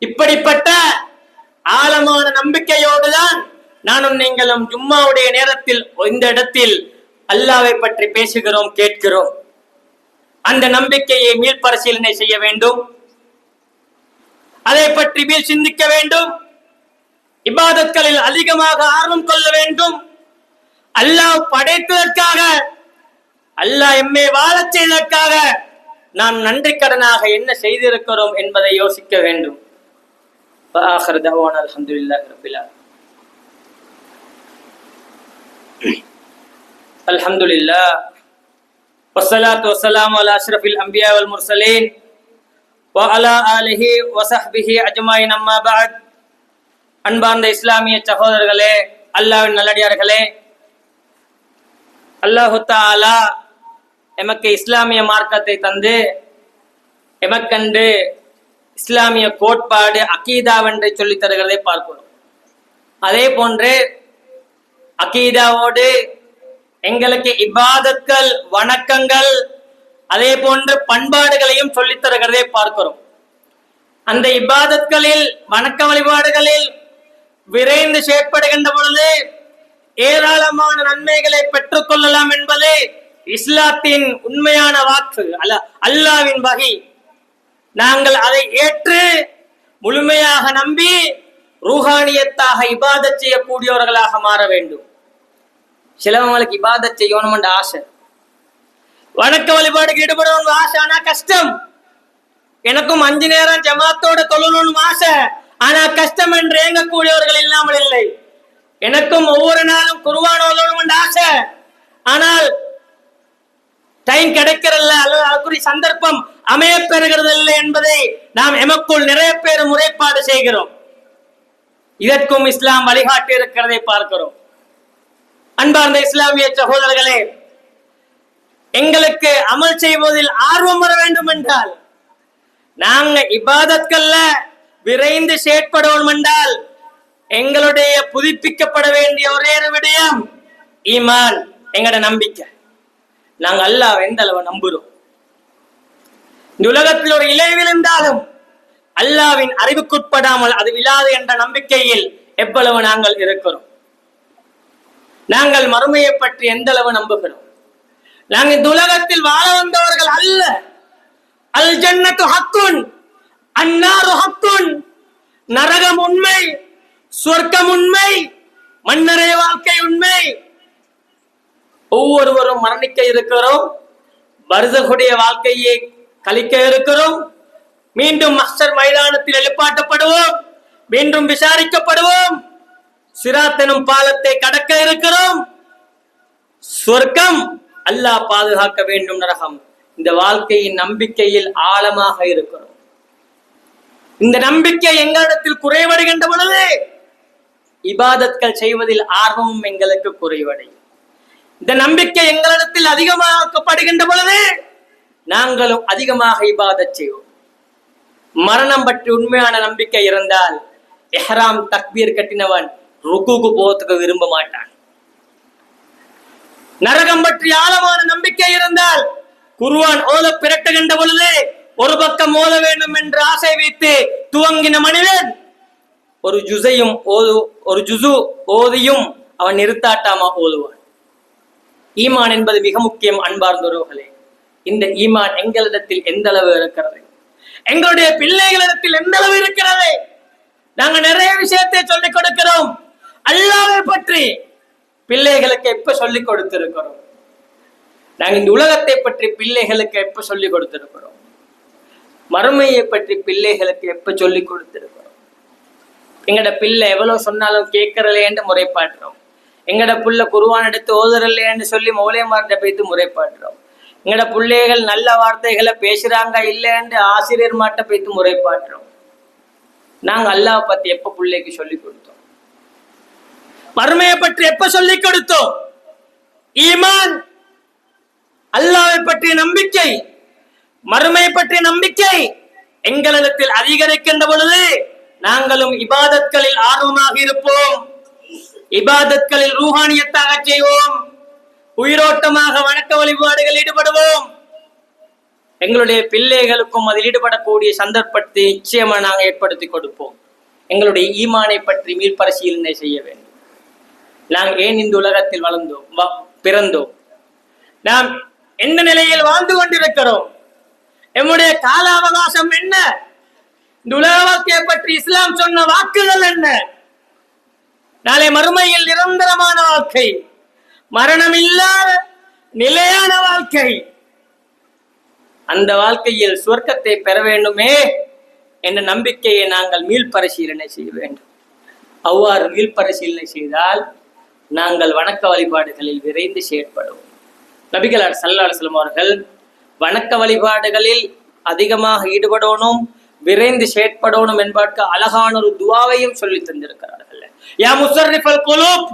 இப்படிப்பட்ட ஆழமான நம்பிக்கையோடுதான் நானும் நீங்களும் ஜும்மாவுடைய நேரத்தில் இந்த இடத்தில் அல்லாஹ்வை பற்றி பேசுகிறோம், கேட்கிறோம். அந்த நம்பிக்கையை மீள்பரிசீலனை செய்ய வேண்டும், அதை பற்றி மேல் சிந்திக்க வேண்டும், இபாதத்களில் அதிகமாக ஆர்வம் கொள்ள வேண்டும். அல்லாஹ் படைத்ததற்காக, அல்லாஹ் எம்மை வாழச் செய்ததற்காக நாம் நன்றி கடனாக என்ன செய்திருக்கிறோம் என்பதை யோசிக்க வேண்டும். ஆகிர் தஅவானா அல்ஹம்துலில்லாஹி ரப்பில் ஆலமீன். அல்ஹம்துலில்லாஹ் வஸ்ஸலாத்து வஸ்ஸலாமு அலா அஷ்ரஃபில் அன்பியா வல் முர்சலீன் வ அலா ஆலிஹி வ ஸஹ்பிஹி அஜ்மாயின். அம்மா பஅத். அன்பார்ந்த இஸ்லாமிய சகோதரர்களே, அல்லாஹ்வின் நல்லடியார்களே, அல்லாஹ் தஆலா எமக்கு இஸ்லாமிய மார்க்கத்தை தந்து எமக்கண்டு இஸ்லாமிய கோட்பாடு அகீதாவென்றை சொல்லித் தருகிறதை பார்க்கிறோம். அதே போன்று அகீதாவோடு எங்களுக்கு இபாதத்கள், வணக்கங்கள், அதே போன்று பண்பாடுகளையும் சொல்லித் தருகிறதை பார்க்கிறோம். அந்த இபாதத்களில், வணக்க வழிபாடுகளில் விரைந்து செயற்படுகின்ற பொழுது ஏராளமான நன்மைகளை பெற்றுக் கொள்ளலாம் என்பது இஸ்லாத்தின் உண்மையான வாக்கு, அல்லாஹ்வின் வகை. நாங்கள் அதை ஏற்று முழுமையாக நம்பி ரூஹானியத்தாக இபாதத் செய்யக்கூடியவர்களாக மாற வேண்டும். சிலவங்களுக்கு இபாதத் செய்யணும் என்ற ஆசை, வணக்க வழிபாடுக்கு ஈடுபடணும் ஆசை, ஆனா கஷ்டம். எனக்கும் 5 நேரம் ஜமாத்தோட தொழணும் ஆசை, ஆனா கஷ்டம் என்று ஏங்கக்கூடியவர்கள் இல்லாமல் இல்லை. எனக்கும் ஒவ்வொரு நாளும் குர்ஆன் ஓதணும் என்ற ஆசை, ஆனால் டைம் கிடைக்கிறல்ல, அல்லது அதுக்குரிய சந்தர்ப்பம் அமைய பெறுகிறது இல்லை என்பதை நாம் எமக்குள் நிறைய பேர் முறைப்பாடு செய்கிறோம். இதற்கும் இஸ்லாம் வழிகாட்டி இருக்கிறதை பார்க்கிறோம். அன்பார்ந்த இஸ்லாமிய சகோதரர்களே, எங்களுக்கு அமல் செய்வதில் ஆர்வம் வர வேண்டும் என்றால், நாங்க இபாதத்கள்ல விரைந்து செயற்படுவோம் என்றால், எங்களுடைய புதுப்பிக்கப்பட வேண்டிய ஒரே ஒரு விடயம் ஈமான், எங்கட நம்பிக்கை. நாங்க அல்லாஹ் எந்த அளவு நம்புறோம். இந்த உலகத்தில் ஒரு இலை விழுந்தாலும் அல்லாஹ்வின் அறிவுக்குட்படாமல் அது விழாது என்ற நம்பிக்கையில் எவ்வளவு நாங்கள் இருக்கிறோம். நாங்கள் மறுமையை பற்றி எந்த அளவு நம்புகிறோம். நாங்கள் இந்த உலகத்தில் வாழ வந்தவர்கள் அல்ல. அல் ஜன்னத்து ஹக்குன் அன்னாரு ஹக்குன், நரகம் உண்மை, சொர்க்கம் உண்மை, மன்னரை வாழ்க்கை உண்மை. ஒவ்வொருவரும் மரணிக்க இருக்கிறோம், பர்ஸகுடைய வாழ்க்கையை கழிக்க இருக்கிறோம், மீண்டும் மஹ்ஷர் மைதானத்தில் எழுப்பாட்டப்படுவோம், மீண்டும் விசாரிக்கப்படுவோம், சிராத் எனும் பாலத்தை கடக்க இருக்கிறோம், சொர்க்கம் அல்லாஹ் பாதுகாக்க வேண்டும், நரகம். இந்த வாழ்க்கையின் நம்பிக்கையில் ஆழமாக இருக்கிறோம். இந்த நம்பிக்கை எங்களிடத்தில் குறைவடைகின்ற பொழுது இபாதத்கள் செய்வதில் ஆர்வமும் எங்களுக்கு குறைவடையும். இந்த நம்பிக்கை எங்களிடத்தில் அதிகமாக்கப்படுகின்ற பொழுது நாங்களும் அதிகமாக இபாதத் செய்வோம். மரணம் பற்றி உண்மையான நம்பிக்கை இருந்தால் இஹ்ராம் தக்பீர் கட்டினவன் ருக்குக்கு போறதுக்கு விரும்ப மாட்டான். நரகம் பற்றி ஆழமான நம்பிக்கை இருந்தால் குர்ஆன் ஓத பிரட்டுகின்ற பொழுது ஒரு பக்கம் ஓத வேண்டும் என்று ஆசை வைத்து துவங்கின மனிதன் ஒரு ஜுசு ஓதியும் அவன் நிறுத்தாட்டாமா ஓதுவான். ஈமான் என்பது மிக முக்கியம். அன்பார்ந்தவர்களே, இந்த ஈமான் எங்களிடத்தில் எந்த அளவு இருக்கிறது, எங்களுடைய பிள்ளைகளிடத்தில் எந்த அளவு இருக்கிறது? நாங்க நிறைய விஷயத்தை சொல்லிக் கொடுக்கிறோம். அல்லாஹ்வை பற்றி பிள்ளைகளுக்கு எப்ப சொல்லிக் கொடுத்திருக்கிறோம்? நாங்க இந்த உலகத்தை பற்றி பிள்ளைகளுக்கு எப்ப சொல்லிக் கொடுத்திருக்கிறோம்? மறுமையை பற்றி பிள்ளைகளுக்கு எப்ப சொல்லிக் கொடுத்திருக்கிறோம்? எங்கட பிள்ளை எவ்வளவு சொன்னாலும் கேட்கறலையேன்னு முறைப்பாடுறோம். எங்கட புள்ள குர்ஆன் எடுத்து ஓதுறலையேன்னு சொல்லி மௌலியமார்கிட்ட போய்த்து முறைப்பாடுறோம். எங்கட பிள்ளைகள் நல்ல வார்த்தைகளை பேசுறாங்க இல்லைன்னு ஆசிரியர் மாட்ட போய்த்து முறைப்பாடுறோம். நாங்க அல்லாஹ் பத்தி எப்ப பிள்ளைக்கு சொல்லிக் கொடுத்தோம்? மறுமையை பற்றி எப்ப சொல்லிக் கொடுத்தோம்? ஈமான், அல்லாஹ்வை பற்றிய நம்பிக்கை, மறுமையை பற்றிய நம்பிக்கை எங்களிடத்தில் அதிகரிக்கின்ற பொழுது நாங்களும் இபாதத்களில் ஆர்வமாக இருப்போம். இபாதத்களில் ரூஹானியத்தாக செய்வோம். உயிரோட்டமாக வணக்க வழிபாடுகள் ஈடுபடுவோம். எங்களுடைய பிள்ளைகளுக்கும் அதில் ஈடுபடக்கூடிய சந்தர்ப்பத்தை நிச்சயமாக நாங்கள் ஏற்படுத்தி கொடுப்போம். எங்களுடைய ஈமானை பற்றி மீள்பரிசீலனை செய்ய வேண்டும். நாங்கள் ஏன் இந்த உலகத்தில் பிறந்தோம்? நாம் எந்த நிலையில் வாழ்ந்து கொண்டிருக்கிறோம்? எம்முடைய கால அவகாசம் என்ன? இந்த உலக வாழ்க்கையை பற்றி இஸ்லாம் சொன்ன வாக்குகள் என்ன? நாளை மறுமையில் நிரந்தரமான வாழ்க்கை, மரணம் இல்லாத நிலையான வாழ்க்கை, அந்த வாழ்க்கையில் சுவர்க்கத்தை பெற வேண்டுமே என்ற நம்பிக்கையை நாங்கள் மீள்பரிசீலனை செய்ய வேண்டும். அவ்வாறு மீள்பரிசீலனை செய்தால் நாங்கள் வணக்க வழிபாடுகளில் விரைந்து செயற்படுவோம். நபிகளார் ஸல்லல்லாஹு அலைஹி வஸல்லம் அவர்கள் வணக்க வழிபாடுகளில் அதிகமாக ஈடுபடணும், விரைந்து செயற்படணும் என்பதற்கு அழகான ஒரு துஆவையும் சொல்லி தந்திருக்கிறார்கள். யா முஸர்ரிஃபல் குலூப்,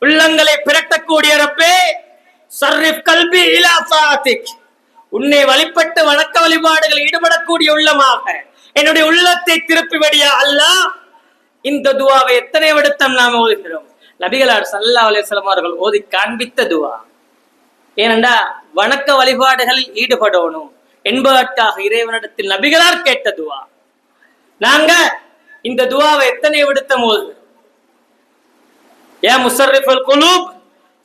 உள்ளங்களை பிரட்டக்கூடிய ரப்பே, ஸர்ரிஃப் கல்பி இலா ஸாஅத்திக், உன்னை வழிபட்டு வணக்க வழிபாடுகள் ஈடுபடக்கூடிய உள்ளமாக என்னுடைய உள்ளத்தை திருப்பிவிடியா அல்லாஹ். இந்த துஆவை எத்தனை விடுத்தம் நாம் ஓதுகிறோம்? நபிகளார் ஸல்லல்லாஹு அலைஹி வஸல்லம் அவர்கள் ஓதி காண்பித்த துஆ. ஏனென்றா வணக்க வழிபாடுகளில் ஈடுபடணும் என்பதற்காக இறைவனிடத்தில் நபிகளார் கேட்ட துஆ. நாங்க இந்த துஆவை எத்தனை விடுத்தம் ஓதுகிறோம்? யா முஸர்ரிஃபல் குலூப்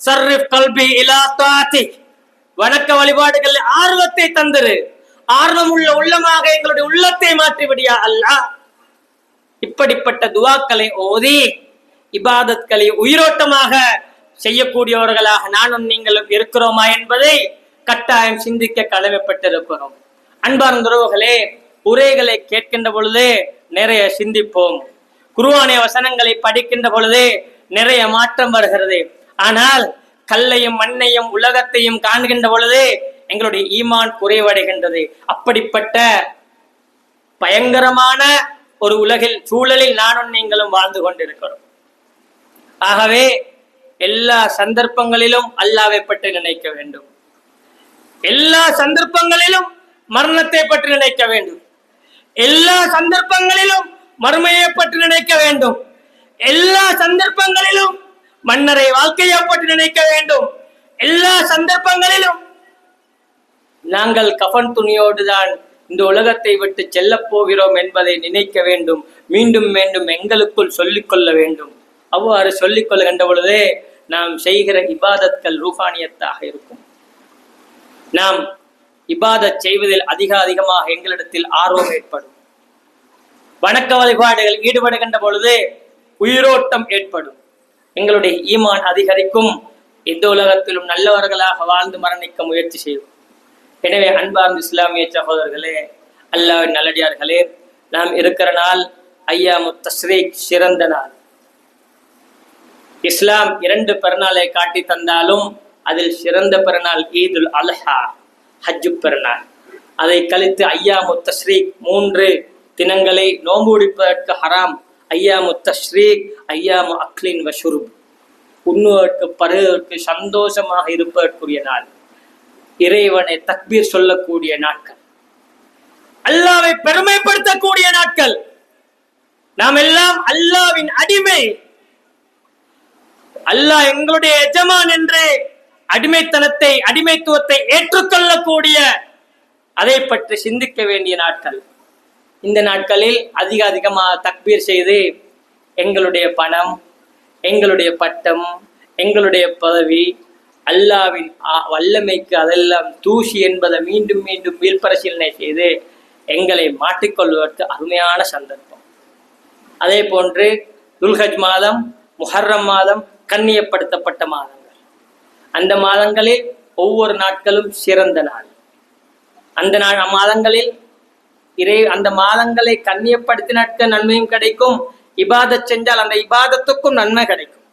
ஸர்ரிஃப் கல்பி இலா தாஅத்திக், வணக்க வழிபாடுகளில் ஆர்வத்தை தந்திரு, ஆர்வம் உள்ள உள்ளமாக எங்களுடைய உள்ளத்தை மாற்றிவிடியா அல்லாஹ். இப்படிப்பட்ட துஆக்களை ஓதி இபாதத்களை உயிரோட்டமாக செய்யக்கூடியவர்களாக நானும் நீங்களும் இருக்கிறோமா என்பதை கட்டாயம் சிந்திக்க கடமைப்பட்டிருக்கிறோம். அன்பார்ந்த உறவுகளே, உரைகளை கேட்கின்ற பொழுது நிறைய சிந்திப்போம். குர்ஆனிய வசனங்களை படிக்கின்ற பொழுது நிறைய மாற்றம் வருகிறது. ஆனால் கல்லையும் மண்ணையும் உலகத்தையும் காண்கின்ற பொழுது எங்களுடைய ஈமான் குறைவடைகின்றது. அப்படிப்பட்ட பயங்கரமான ஒரு உலகில் சூழலில் நானும் நீங்களும் வாழ்ந்து கொண்டிருக்கிறோம். ஆகவே எல்லா சந்தர்ப்பங்களிலும் அல்லாஹ்வை பற்றி நினைக்க வேண்டும். எல்லா சந்தர்ப்பங்களிலும் மரணத்தை பற்றி நினைக்க வேண்டும். எல்லா சந்தர்ப்பங்களிலும் மறுமையை பற்றி நினைக்க வேண்டும். எல்லா சந்தர்ப்பங்களிலும் மன்னரை வாழ்க்கையை பற்றி நினைக்க வேண்டும். எல்லா சந்தர்ப்பங்களிலும் நாங்கள் கஃன் துணியோடு தான் இந்த உலகத்தை விட்டு செல்ல போகிறோம் என்பதை நினைக்க வேண்டும். மீண்டும் மீண்டும் எங்களுக்குள் சொல்லிக்கொள்ள வேண்டும். அவ்வாறு சொல்லிக்கொள்கின்ற பொழுதே நாம் செய்கிற இபாதத்கள் ரூஹானியத்தாக இருக்கும். நாம் இபாதத் செய்வதில் அதிகமாக எங்களிடத்தில் ஆர்வம் ஏற்படும். வணக்க வழிபாடுகள் ஈடுபடுகின்ற பொழுது உயிரோட்டம் ஏற்படும். எங்களுடைய ஈமான் அதிகரிக்கும். எந்த உலகத்திலும் நல்லவர்களாக வாழ்ந்து மரணிக்க முயற்சி செய்வோம். எனவே அன்பார்ந்த இஸ்லாமிய சகோதரர்களே, அல்லாஹ்வின் நல்லடியார்களே, நாம் இருக்கிற நாள் ஐயாமு தஷ்ரீக், சிறந்த நாள். இஸ்லாம் 2 பெருநாளை காட்டி தந்தாலும் அதில் சிறந்த பெருநாள் ஈதுல் அல்ஹா, ஹஜ்ஜு பெருநாள். அதை கழித்து ஐயாமு தஷ்ரீக் 3 தினங்களை நோன்பு பிடிப்பதற்கு ஹராம். ஐயாமு தஷ்ரீக் ஐயாமு அக்லின் வஷுருப், உண்ணுவதற்கு பருவதற்கு சந்தோஷமாக இருப்பதற்குரிய நாள். இறைவனை தக்பீர் சொல்லக்கூடிய நாட்கள், அல்லாஹ்வை பெருமைப்படுத்தக்கூடிய நாட்கள். நாம் எல்லாம் அல்லாஹ்வின் அடிமை. அல்லாஹ் எங்களுடைய எஜமான் என்று அடிமைத்தனத்தை, அடிமைத்துவத்தை ஏற்றுக்கொள்ளக்கூடிய, அதை பற்றி சிந்திக்க வேண்டிய நாட்கள். இந்த நாட்களில் அதிகமாக தக்பீர் செய்து எங்களுடைய பணம், எங்களுடைய பட்டம், எங்களுடைய பதவி, அல்லாஹ்வின் வல்லமைக்கு அதெல்லாம் தூசி என்பதை மீண்டும் மீண்டும் மீள்பரிசீலனை செய்து எங்களை மாற்றிக்கொள்வதற்கு அருமையான சந்தர்ப்பம். அதே போன்று துல்ஹஜ் மாதம், முஹர்ரம் மாதம் கண்ணியப்படுத்தப்பட்ட மாதங்கள். அந்த மாதங்களில் ஒவ்வொரு நாட்களும் சிறந்த நாள். அந்த மாதங்களில் அந்த மாதங்களை கண்ணியப்படுத்தினாக்க நன்மையும் கிடைக்கும். இபாதத் செஞ்சால் அந்த இபாதத்துக்கும் நன்மை கிடைக்கும்.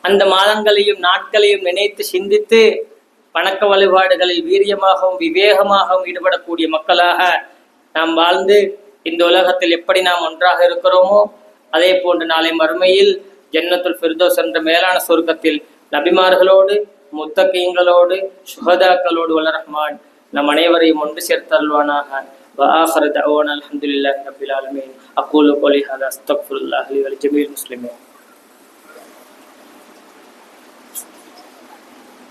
அந்த மாதங்களையும் நாட்களையும் நினைத்து சிந்தித்து வணக்க வழிபாடுகளில் வீரியமாகவும் விவேகமாகவும் ஈடுபடக்கூடிய மக்களாக நாம் வாழ்ந்து இந்த உலகத்தில் எப்படி நாம் ஒன்றாக இருக்கிறோமோ அதே போன்று நாளை மறுமையில் ஜன்னத்துல் ஃபிர்தௌஸ் என்ற மேலான சொர்க்கத்தில் நபிமார்களோடு, முத்தகீங்களோடு, சுஹதாக்களோடு வல்ல ரஹ்மான் நம் அனைவரையும் ஒன்று சேர்த்தருள்வானாக. وآخر دعوانا الحمد لله رب العالمين. أقول قولي هذا أستغفر الله لي ولجميع المسلمين.